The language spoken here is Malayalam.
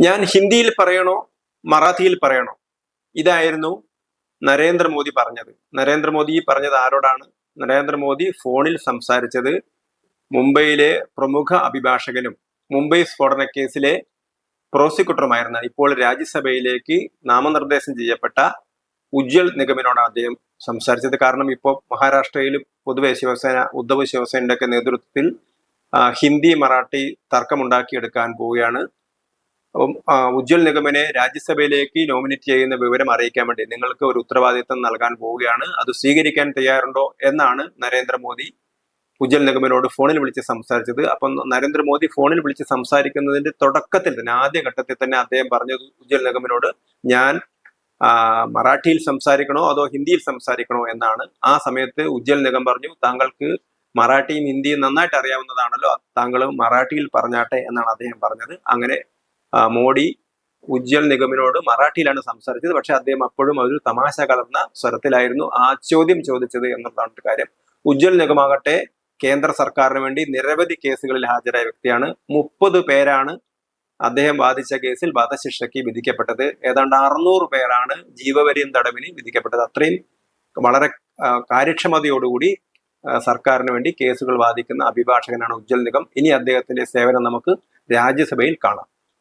ഞാൻ ഹിന്ദിയിൽ പറയണോ മറാഠിയിൽ പറയണോ? ഇതായിരുന്നു നരേന്ദ്രമോദി പറഞ്ഞത്. നരേന്ദ്രമോദി പറഞ്ഞത് ആരോടാണ്? നരേന്ദ്രമോദി ഫോണിൽ സംസാരിച്ചത് മുംബൈയിലെ പ്രമുഖ അഭിഭാഷകനും മുംബൈ സ്ഫോടന കേസിലെ പ്രോസിക്യൂട്ടറുമായിരുന്ന ഇപ്പോൾ രാജ്യസഭയിലേക്ക് നാമനിർദ്ദേശം ചെയ്യപ്പെട്ട ഉജ്ജൽ നിഗമിനോടാണ് അദ്ദേഹം സംസാരിച്ചത്. കാരണം ഇപ്പോൾ മഹാരാഷ്ട്രയിൽ പൊതുവെ ഉദ്ധവ് ശിവസേനയുടെ ഒക്കെ നേതൃത്വത്തിൽ ഹിന്ദി മറാഠി തർക്കമുണ്ടാക്കിയെടുക്കാൻ പോവുകയാണ്. ഉജ്ജൽ നിഗമനെ രാജ്യസഭയിലേക്ക് നോമിനേറ്റ് ചെയ്യുന്ന വിവരം അറിയിക്കാൻ വേണ്ടി നിങ്ങൾക്ക് ഒരു ഉത്തരവാദിത്തം നൽകാൻ പോവുകയാണ്, അത് സ്വീകരിക്കാൻ തയ്യാറുണ്ടോ എന്നാണ് നരേന്ദ്രമോദി ഉജ്ജൽ നിഗമനോട് ഫോണിൽ വിളിച്ച് സംസാരിച്ചത്. അപ്പം നരേന്ദ്രമോദി ഫോണിൽ വിളിച്ച് സംസാരിക്കുന്നതിന്റെ തുടക്കത്തിൽ തന്നെ, ആദ്യ ഘട്ടത്തിൽ തന്നെ അദ്ദേഹം പറഞ്ഞത് ഉജ്ജൽ നിഗമനോട് ഞാൻ മറാഠിയിൽ സംസാരിക്കണോ അതോ ഹിന്ദിയിൽ സംസാരിക്കണോ എന്നാണ്. ആ സമയത്ത് ഉജ്ജൽ നിഗം പറഞ്ഞു, താങ്കൾക്ക് മറാഠിയും ഹിന്ദിയും നന്നായിട്ട് അറിയാവുന്നതാണല്ലോ, താങ്കൾ മറാഠിയിൽ പറഞ്ഞാട്ടെ എന്നാണ് അദ്ദേഹം പറഞ്ഞത്. അങ്ങനെ മോഡി ഉജ്ജൽ നിഗമിനോട് മറാഠിയിലാണ് സംസാരിച്ചത്. പക്ഷെ അദ്ദേഹം അപ്പോഴും ഒരു തമാശ കലർന്ന സ്വരത്തിലായിരുന്നു ആ ചോദ്യം ചോദിച്ചത് എന്നുള്ളതാണ് കാര്യം. ഉജ്ജൽ നിഗമാകട്ടെ കേന്ദ്ര സർക്കാരിന് വേണ്ടി നിരവധി കേസുകളിൽ ഹാജരായ വ്യക്തിയാണ്. 30 പേരാണ് അദ്ദേഹം വാദിച്ച കേസിൽ വധശിക്ഷയ്ക്ക് വിധിക്കപ്പെട്ടത്. ഏതാണ്ട് 600 പേരാണ് ജീവപര്യന്തം തടവിന് വിധിക്കപ്പെട്ടത്. അത്രയും വളരെ കാര്യക്ഷമതയോടുകൂടി സർക്കാരിന് വേണ്ടി കേസുകൾ വാദിക്കുന്ന അഭിഭാഷകനാണ് ഉജ്ജൽ നിഗം. ഇനി അദ്ദേഹത്തിന്റെ സേവനം നമുക്ക് രാജ്യസഭയിൽ കാണാം.